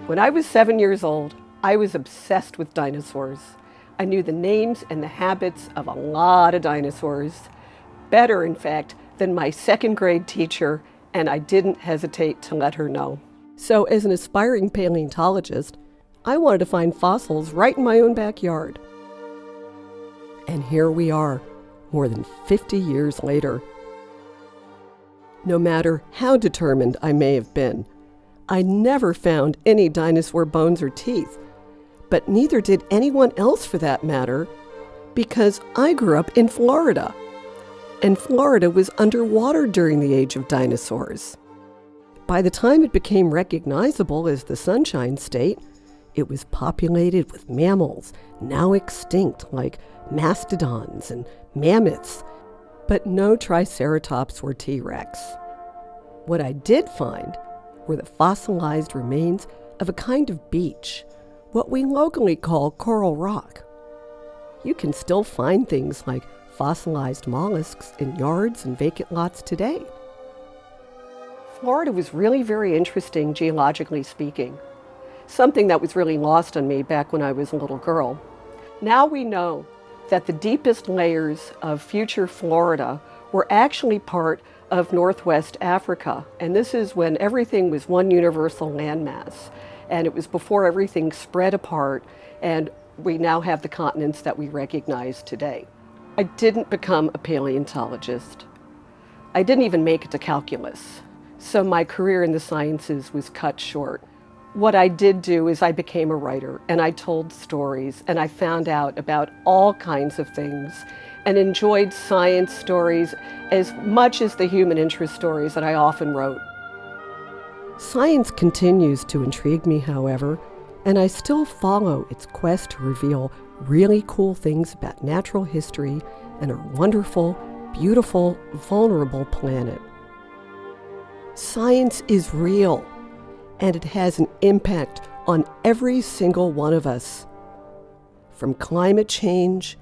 When I was 7 years old, I was obsessed with dinosaurs. I knew the names and the habits of a lot of dinosaurs. Better, in fact, than my second grade teacher, and I didn't hesitate to let her know. So as an aspiring paleontologist, I wanted to find fossils right in my own backyard. And here we are, more than 50 years later. No matter how determined I may have been, I never found any dinosaur bones or teeth, but neither did anyone else for that matter, because I grew up in Florida, and Florida was underwater during the age of dinosaurs. By the time it became recognizable as the Sunshine State, it was populated with mammals, now extinct, like mastodons and mammoths, but no Triceratops or T-Rex. What I did find were the fossilized remains of a kind of beach, what we locally call coral rock. You can still find things like fossilized mollusks in yards and vacant lots today. Florida was really very interesting, geologically speaking, something that was really lost on me back when I was a little girl. Now we know that the deepest layers of future Florida were actually part of Northwest Africa, and this is when everything was one universal landmass, and it was before everything spread apart, and we now have the continents that we recognize today. I didn't become a paleontologist. I didn't even make it to calculus, so my career in the sciences was cut short. What I did do is I became a writer, and I told stories, and I found out about all kinds of things, and enjoyed science stories as much as the human interest stories that I often wrote. Science continues to intrigue me, however, and I still follow its quest to reveal really cool things about natural history and our wonderful, beautiful, vulnerable planet. Science is real, and it has an impact on every single one of us. From climate change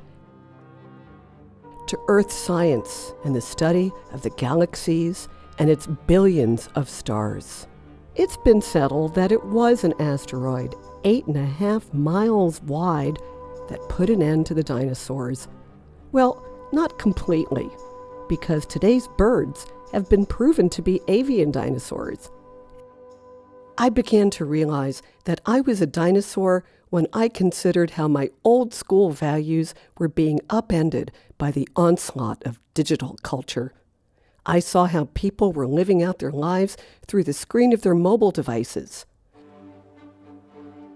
to earth science and the study of the galaxies and its billions of stars. It's been settled that it was an asteroid 8.5 miles wide that put an end to the dinosaurs. Well, not completely, because today's birds have been proven to be avian dinosaurs. I began to realize that I was a dinosaur when I considered how my old school values were being upended by the onslaught of digital culture. I saw how people were living out their lives through the screen of their mobile devices.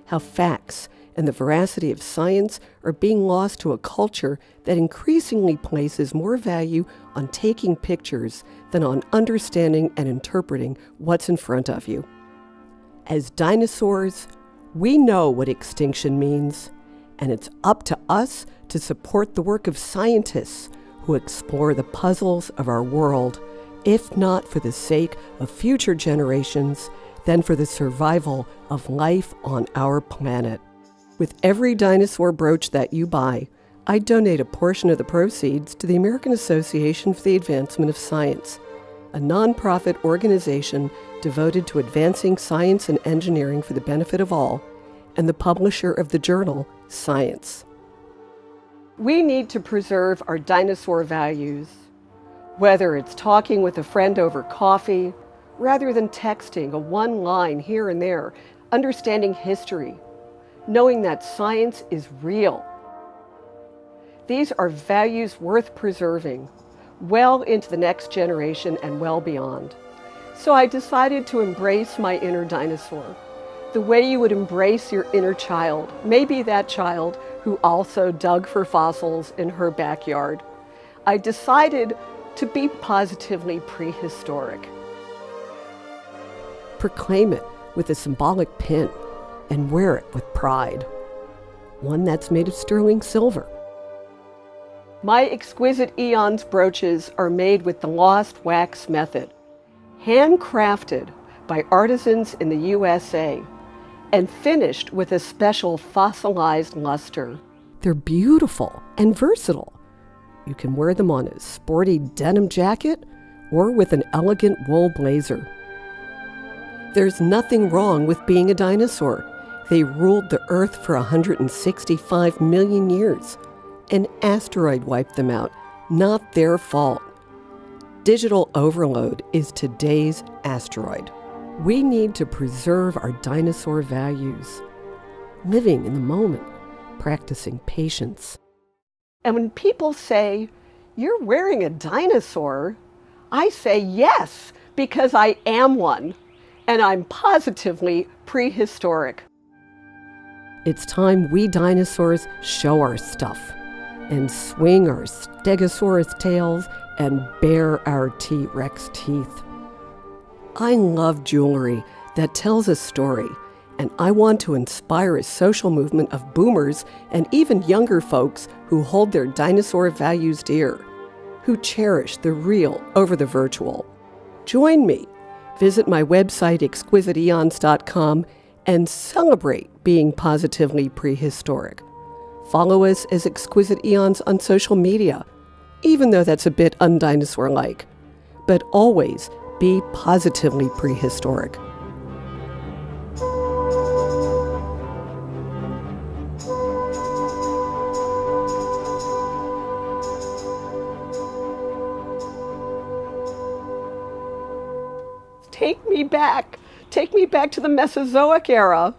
How facts and the veracity of science are being lost to a culture that increasingly places more value on taking pictures than on understanding and interpreting what's in front of you. As dinosaurs, we know what extinction means, and it's up to us to support the work of scientists who explore the puzzles of our world, if not for the sake of future generations, then for the survival of life on our planet. With every dinosaur brooch that you buy, I donate a portion of the proceeds to the American Association for the Advancement of Science, a nonprofit organization devoted to advancing science and engineering for the benefit of all, and the publisher of the journal, Science. We need to preserve our dinosaur values, whether it's talking with a friend over coffee, rather than texting a one line here and there, understanding history, knowing that science is real. These are values worth preserving, well into the next generation and well beyond. So I decided to embrace my inner dinosaur, the way you would embrace your inner child, maybe that child who also dug for fossils in her backyard. I decided to be positively prehistoric. Proclaim it with a symbolic pin and wear it with pride, one that's made of sterling silver. My Exquisite Eons brooches are made with the lost wax method, handcrafted by artisans in the USA, and finished with a special fossilized luster. They're beautiful and versatile. You can wear them on a sporty denim jacket or with an elegant wool blazer. There's nothing wrong with being a dinosaur. They ruled the Earth for 165 million years. An asteroid wiped them out, not their fault. Digital overload is today's asteroid. We need to preserve our dinosaur values, living in the moment, practicing patience. And when people say, "You're wearing a dinosaur," I say yes, because I am one, and I'm positively prehistoric. It's time we dinosaurs show our stuff and swing our Stegosaurus tails and bare our T-Rex teeth. I love jewelry that tells a story, and I want to inspire a social movement of boomers and even younger folks who hold their dinosaur values dear, who cherish the real over the virtual. Join me. Visit my website, exquisiteeons.com, and celebrate being positively prehistoric. Follow us as Exquisite Eons on social media, even though that's a bit undinosaur-like. But always be positively prehistoric. Take me back. Take me back to the Mesozoic era.